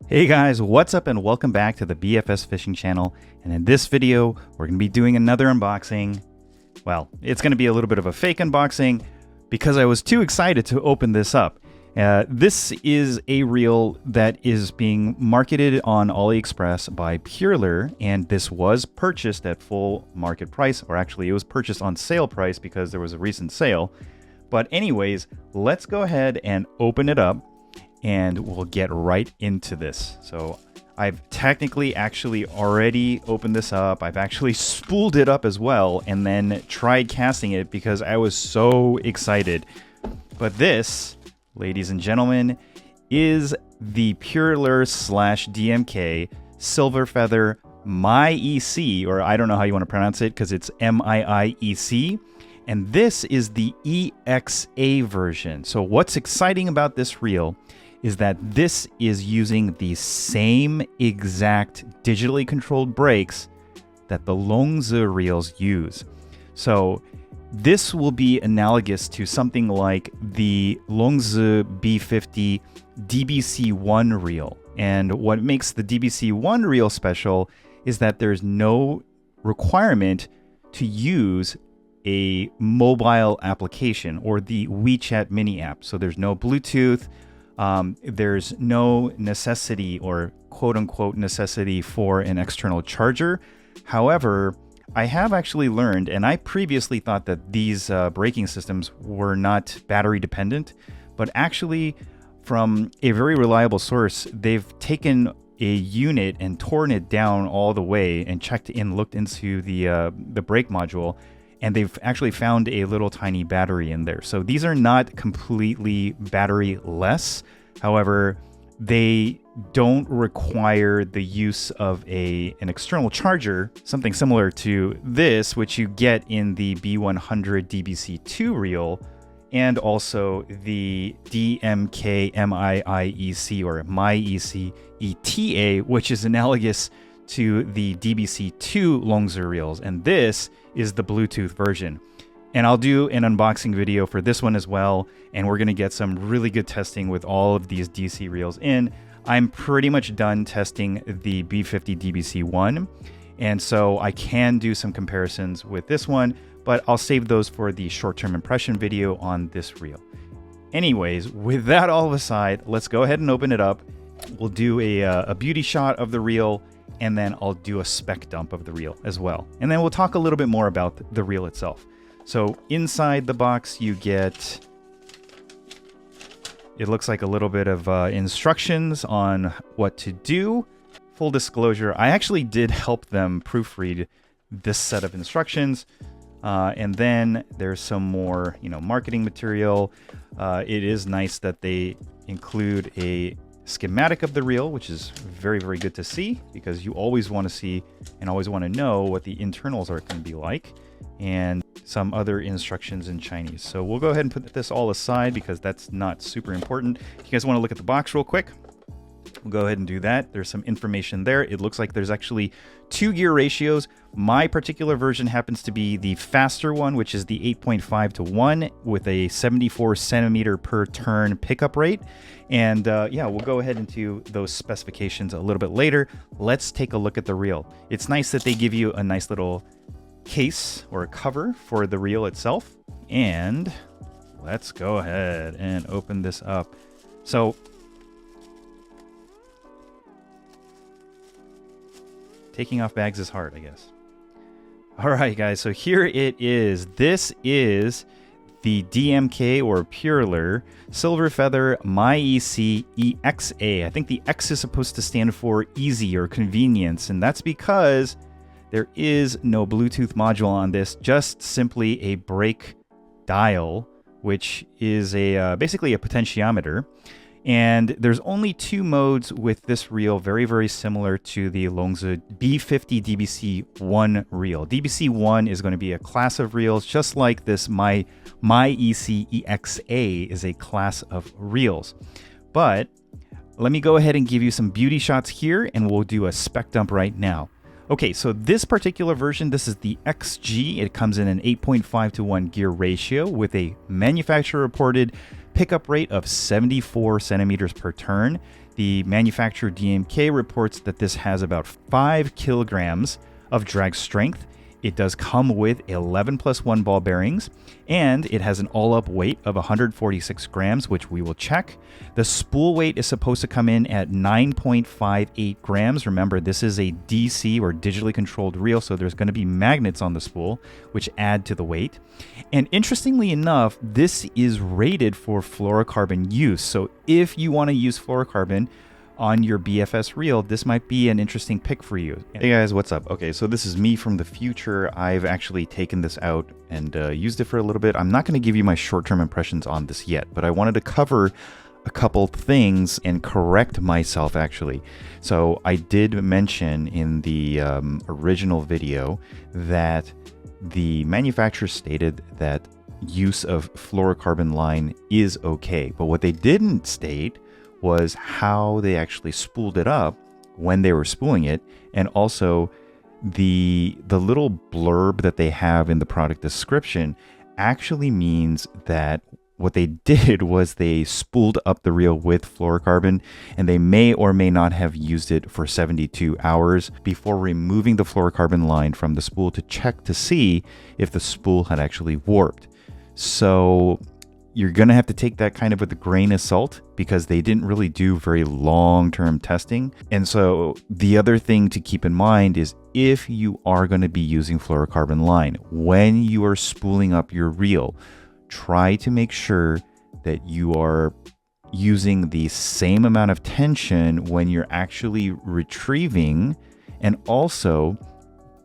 Hey guys, what's up and welcome back to the BFS Fishing Channel. And in this video, we're going to be doing another unboxing. Well, it's going to be a little bit of a fake unboxing because I was too excited to open this up. This is a reel that is being marketed on AliExpress by Purelure, and this was purchased at full market price, or actually it was purchased on sale price because there was a recent sale. But anyways, let's go ahead and open it up. And we'll get right into this. So I've technically actually already opened this up. I've actually spooled it up as well and then tried casting it because I was so excited. But this, ladies and gentlemen, is the Purelure / DMK Silver Feather Miiec, or I don't know how you want to pronounce it because it's Miiec. And this is the EXA version. So what's exciting about this reel is that this is using the same exact digitally controlled brakes that the Longzi reels use. So this will be analogous to something like the Longzi B50 DBC1 reel. And what makes the DBC1 reel special is that there's no requirement to use a mobile application or the WeChat mini app. So there's no Bluetooth. There's no necessity or quote unquote necessity for an external charger. However, I have actually learned, and I previously thought that these braking systems were not battery dependent, but actually from a very reliable source, they've taken a unit and torn it down all the way and looked into the brake module. And they've actually found a little tiny battery in there. So these are not completely battery-less. However, they don't require the use of an external charger, something similar to this, which you get in the B100 DBC2 reel, and also the DMK Miiec or Miiec ETA, which is analogous to the DBC2 Longzi reels, and this is the Bluetooth version. And I'll do an unboxing video for this one as well, and we're going to get some really good testing with all of these DC reels in. I'm pretty much done testing the B50 DBC1, and so I can do some comparisons with this one, but I'll save those for the short-term impression video on this reel. Anyways, with that all aside, let's go ahead and open it up. We'll do a beauty shot of the reel, and then I'll do a spec dump of the reel as well. And then we'll talk a little bit more about the reel itself. So inside the box, you get, it looks like a little bit of instructions on what to do. Full disclosure, I actually did help them proofread this set of instructions. And then there's some more, marketing material. It is nice that they include a schematic of the reel, which is very, very good to see because you always want to see and always want to know what the internals are going to be like, and some other instructions in Chinese. So we'll go ahead and put this all aside because that's not super important. If you guys want to look at the box real quick, we'll go ahead and do that. There's some information there. It looks like there's actually 2 gear ratios. My particular version happens to be the faster one, which is the 8.5:1 with a 74 centimeter per turn pickup rate. And yeah, we'll go ahead into those specifications a little bit later. Let's take a look at the reel. It's nice that they give you a nice little case or a cover for the reel itself. And let's go ahead and open this up. So taking off bags is hard, I guess. All right, guys, so here it is. This is the DMK or Purelure Silver Feather Miiec EXA. I think the X is supposed to stand for easy or convenience, and that's because there is no Bluetooth module on this, just simply a brake dial, which is basically a potentiometer. And there's only 2 modes with this reel, very, very similar to the Longzi B50 DBC1 reel. DBC1 is going to be a class of reels, just like this Miiec EXA is a class of reels. But let me go ahead and give you some beauty shots here, and we'll do a spec dump right now. Okay, so this particular version, this is the XG. It comes in an 8.5:1 gear ratio with a manufacturer reported pickup rate of 74 centimeters per turn. the manufacturer DMK reports that this has about 5 kilograms of drag strength. It does come with 11+1 ball bearings, and it has an all-up weight of 146 grams, which we will check. The spool weight is supposed to come in at 9.58 grams. Remember, this is a DC or digitally controlled reel, so there's going to be magnets on the spool, which add to the weight. And interestingly enough, this is rated for fluorocarbon use. So if you want to use fluorocarbon on your BFS reel, this might be an interesting pick for you. Hey guys, what's up? Okay, so this is me from the future. I've actually taken this out and used it for a little bit. I'm not going to give you my short-term impressions on this yet, but I wanted to cover a couple things and correct myself actually. So I did mention in the original video that the manufacturer stated that use of fluorocarbon line is okay, but what they didn't state was how they actually spooled it up when they were spooling it, and also the little blurb that they have in the product description actually means that what they did was they spooled up the reel with fluorocarbon, and they may or may not have used it for 72 hours before removing the fluorocarbon line from the spool to check to see if the spool had actually warped. So you're going to have to take that kind of with a grain of salt because they didn't really do very long-term testing. And so the other thing to keep in mind is if you are going to be using fluorocarbon line, when you are spooling up your reel, try to make sure that you are using the same amount of tension when you're actually retrieving, and also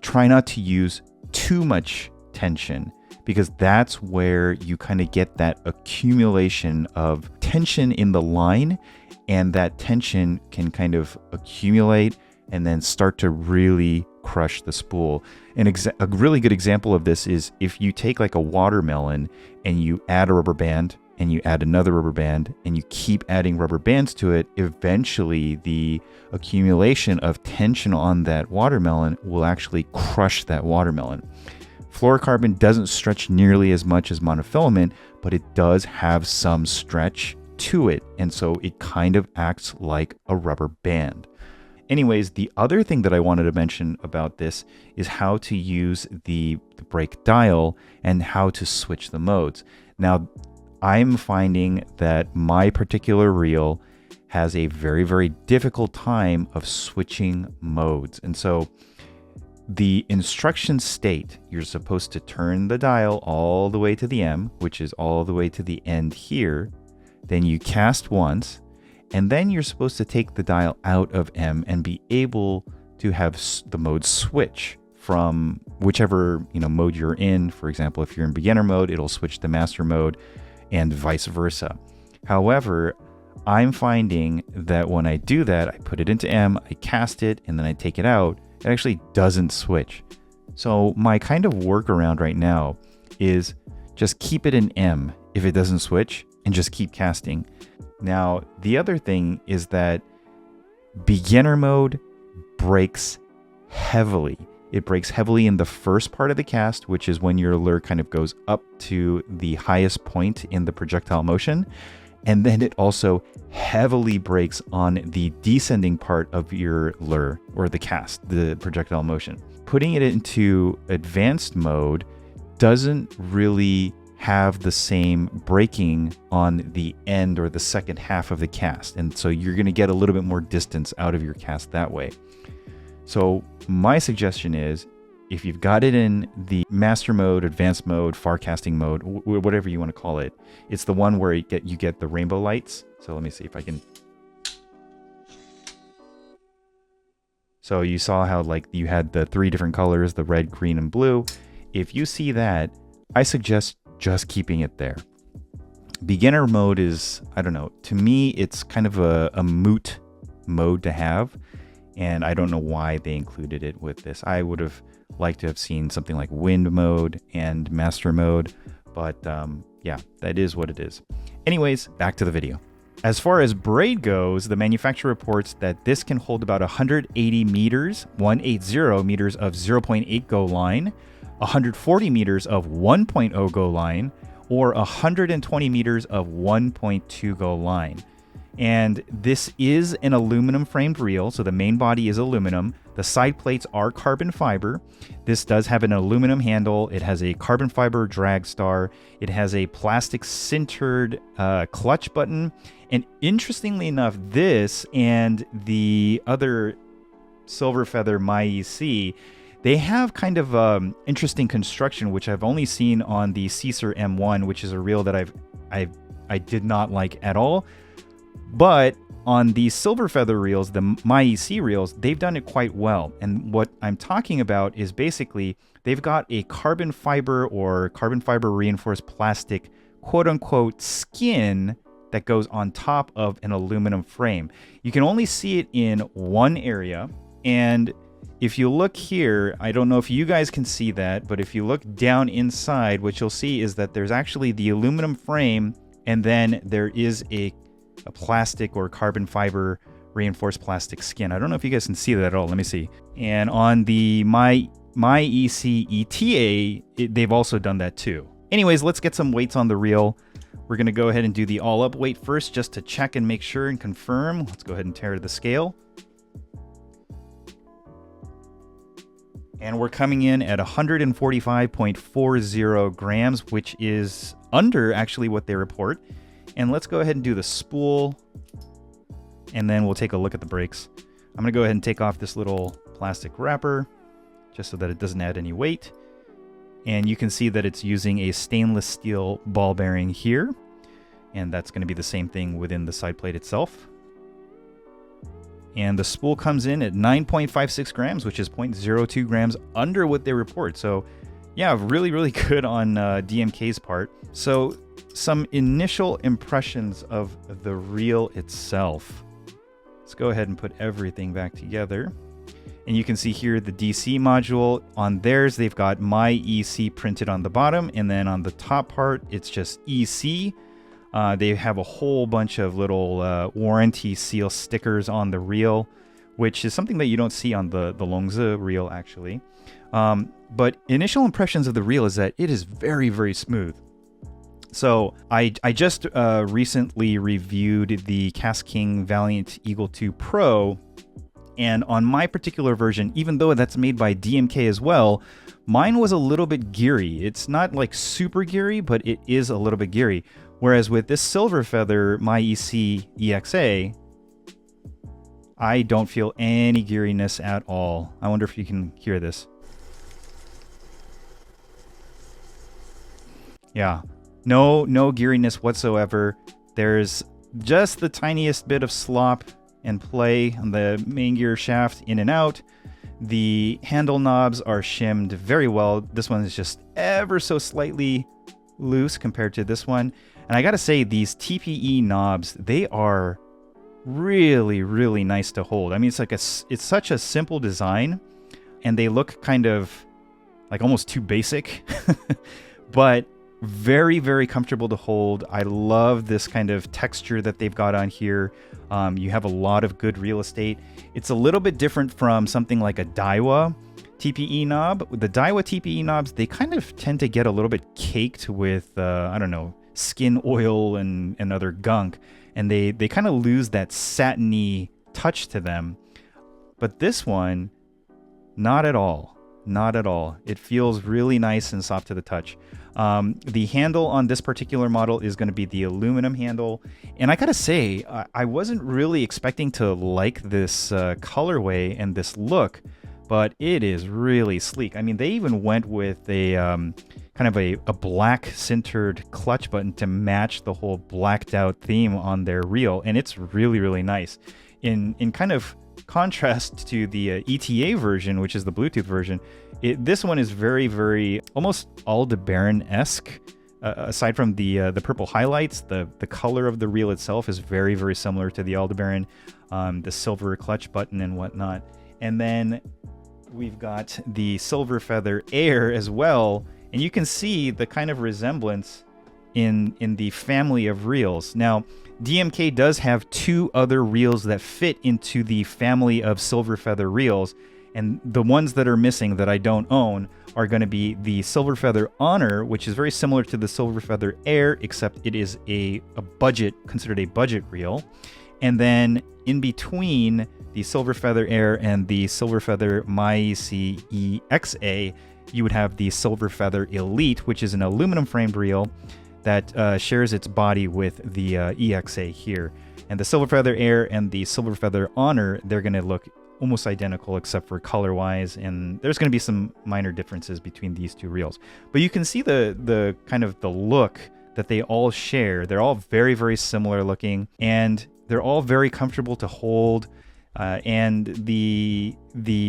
try not to use too much tension, because that's where you kind of get that accumulation of tension in the line, and that tension can kind of accumulate and then start to really crush the spool. And a really good example of this is if you take like a watermelon and you add a rubber band and you add another rubber band and you keep adding rubber bands to it, eventually the accumulation of tension on that watermelon will actually crush that watermelon. Fluorocarbon doesn't stretch nearly as much as monofilament, but it does have some stretch to it, and so it kind of acts like a rubber band. Anyways, the other thing that I wanted to mention about this is how to use the brake dial and how to switch the modes. Now, I'm finding that my particular reel has a very, very difficult time of switching modes, and so the instructions state you're supposed to turn the dial all the way to the M, which is all the way to the end here. Then you cast once, and then you're supposed to take the dial out of M and be able to have the mode switch from whichever mode you're in. For example, if you're in beginner mode, it'll switch to master mode, and vice versa. However, I'm finding that when I do that, I put it into M, I cast it, and then I take it out, it actually doesn't switch. So my kind of workaround right now is just keep it in M if it doesn't switch and just keep casting. Now, the other thing is that beginner mode breaks heavily. It breaks heavily in the first part of the cast, which is when your lure kind of goes up to the highest point in the projectile motion. And then it also heavily breaks on the descending part of your lure or the cast, the projectile motion. Putting it into advanced mode doesn't really have the same braking on the end or the second half of the cast. And so you're going to get a little bit more distance out of your cast that way. So my suggestion is, if you've got it in the master mode, advanced mode, far casting mode, whatever you want to call it, it's the one where you get the rainbow lights. So let me see if I can. So you saw how like you had the 3 different colors, the red, green, and blue. If you see that, I suggest just keeping it there. Beginner mode is, I don't know, to me, it's kind of a moot mode to have. And I don't know why they included it with this. I would have liked to have seen something like wind mode and master mode, but yeah, that is what it is. Anyways, back to the video. As far as braid goes, the manufacturer reports that this can hold about 180 meters, 180 meters of 0.8 go line, 140 meters of 1.0 go line, or 120 meters of 1.2 go line. And this is an aluminum framed reel, so the main body is aluminum. The side plates are carbon fiber. This does have an aluminum handle. It has a carbon fiber drag star. It has a plastic sintered clutch button. And interestingly enough, this and the other Silver Feather Miiec, they have kind of interesting construction, which I've only seen on the Caesar M1, which is a reel that I did not like at all. But on the Silver Feather reels, the Miiec reels, they've done it quite well. And what I'm talking about is basically they've got a carbon fiber or carbon fiber reinforced plastic quote unquote skin that goes on top of an aluminum frame. You can only see it in one area. And if you look here, I don't know if you guys can see that, but if you look down inside, what you'll see is that there's actually the aluminum frame, and then there is a plastic or carbon fiber reinforced plastic skin. I don't know if you guys can see that at all. Let me see. And on the Miiec ETA, they've also done that too. Anyways, let's get some weights on the reel. We're going to go ahead and do the all-up weight first just to check and make sure and confirm. Let's go ahead and tear the scale. And we're coming in at 145.40 grams, which is under actually what they report. And let's go ahead and do the spool, and then we'll take a look at the brakes. I'm going to go ahead and take off this little plastic wrapper just so that it doesn't add any weight. And you can see that it's using a stainless steel ball bearing here. And that's going to be the same thing within the side plate itself. And the spool comes in at 9.56 grams, which is 0.02 grams under what they report. So yeah, really, really good on DMK's part. So some initial impressions of the reel itself. Let's go ahead and put everything back together. And you can see here the DC module. On theirs, they've got Miiec printed on the bottom, and then on the top part, it's just EC. They have a whole bunch of little warranty seal stickers on the reel, which is something that you don't see on the Longzi reel, actually. But initial impressions of the reel is that it is very, very smooth. So I just recently reviewed the Cast King Valiant Eagle 2 Pro, and on my particular version, even though that's made by DMK as well, mine was a little bit geary. It's not like super geary, but it is a little bit geary. Whereas with this Silver Feather Miiec EXA, I don't feel any geariness at all. I wonder if you can hear this. Yeah, no geariness whatsoever. There's just the tiniest bit of slop and play on the main gear shaft in and out. The handle knobs are shimmed very well. This one is just ever so slightly loose compared to this one. And I gotta say, these TPE knobs, they are really, really nice to hold. I mean, it's such a simple design, and they look kind of like almost too basic, but very, very comfortable to hold. I love this kind of texture that they've got on here. You have a lot of good real estate. It's a little bit different from something like a Daiwa TPE knob. The Daiwa TPE knobs, they kind of tend to get a little bit caked with, I don't know, skin oil and other gunk, and they kind of lose that satiny touch to them. But this one, not at all. Not at all. It feels really nice and soft to the touch. The handle on this particular model is going to be the aluminum handle, and I gotta say, I wasn't really expecting to like this colorway and this look, but it is really sleek. I mean, they even went with a kind of a black sintered clutch button to match the whole blacked out theme on their reel, and it's really, really nice. In kind of contrast to the ETA version, which is the Bluetooth version, this one is very, very almost Aldebaran-esque. Aside from the purple highlights, the color of the reel itself is very, very similar to the Aldebaran, the silver clutch button and whatnot. And then we've got the Silver Feather Air as well, and you can see the kind of resemblance in the family of reels. Now, DMK does have two other reels that fit into the family of Silver Feather reels, and the ones that are missing that I don't own are going to be the Silver Feather Honor, which is very similar to the Silver Feather Air, except it is a budget, considered a budget reel. And then in between the Silver Feather Air and the Silver Feather Miiec EXA, you would have the Silver Feather Elite, which is an aluminum framed reel that shares its body with the EXA here. And the Silver Feather Air and the Silver Feather Honor, they're going to look almost identical except for color-wise, and there's going to be some minor differences between these two reels. But you can see the kind of the look that they all share. They're all very, very similar looking, and they're all very comfortable to hold. And the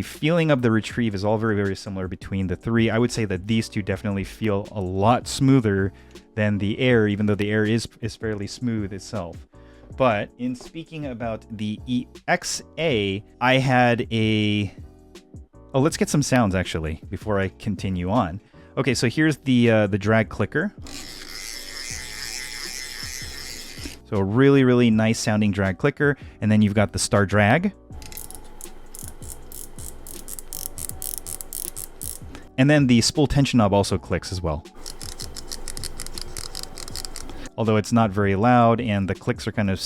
feeling of the retrieve is all very, very similar between the three. I would say that these two definitely feel a lot smoother than the Air, even though the Air is fairly smooth itself. But in speaking about the EXA, I had a... Oh, let's get some sounds, actually, before I continue on. Okay, so here's the drag clicker. So a really, really nice sounding drag clicker. And then you've got the star drag. And then the spool tension knob also clicks as well. Although it's not very loud, and the clicks are kind of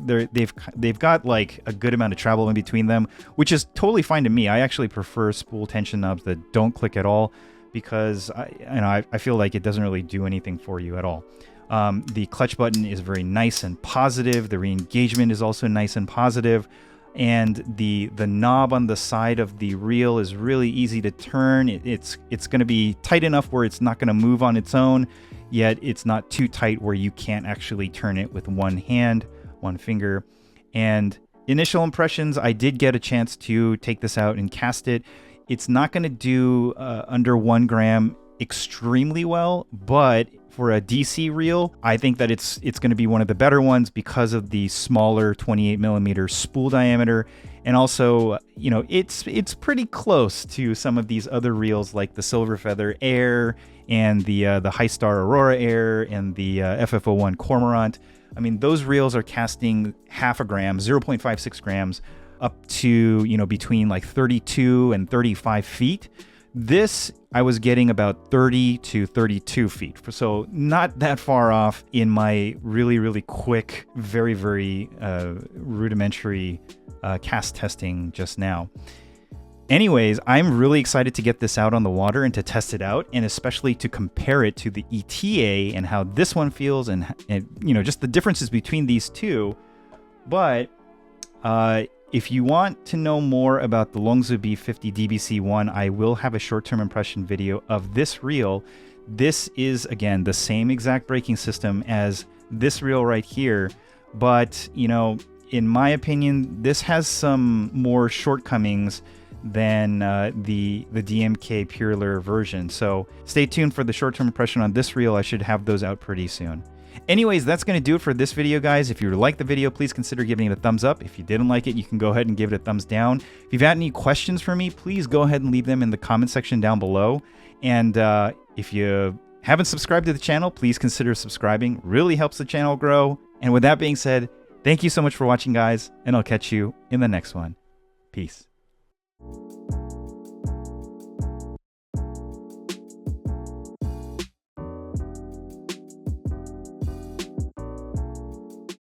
they've got like a good amount of travel in between them, which is totally fine to me. I actually prefer spool tension knobs that don't click at all, because I feel like it doesn't really do anything for you at all. The clutch button is very nice and positive. The re-engagement is also nice and positive. And the knob on the side of the reel is really easy to turn. It's going to be tight enough where it's not going to move on its own, yet it's not too tight where you can't actually turn it with one hand, one finger. And initial impressions, I did get a chance to take this out and cast it. It's not going to do under 1 gram extremely well, but for a DC reel, I think that it's going to be one of the better ones because of the smaller 28mm spool diameter, and also, you know, it's pretty close to some of these other reels like the Silver Feather Air and the High Star Aurora Air and the FF01 Cormorant. I mean, those reels are casting half a gram, 0.56 grams, up to, you know, between like 32 and 35 feet. This, I was getting about 30 to 32 feet. So not that far off in my really, really quick, very, very rudimentary cast testing just now. Anyways, I'm really excited to get this out on the water and to test it out, and especially to compare it to the ETA and how this one feels, and you know, just the differences between these two. But if you want to know more about the Longzhu B50 DBC1, I will have a short-term impression video of this reel. This is, again, the same exact braking system as this reel right here, but, you know, in my opinion, this has some more shortcomings than the DMK Purelure version. So stay tuned for the short-term impression on this reel. I should have those out pretty soon. Anyways, that's going to do it for this video, guys. If you liked the video, please consider giving it a thumbs up. If you didn't like it, you can go ahead and give it a thumbs down. If you've had any questions for me, please go ahead and leave them in the comment section down below. And if you haven't subscribed to the channel, please consider subscribing. Really helps the channel grow. And with that being said, thank you so much for watching, guys, and I'll catch you in the next one. Peace.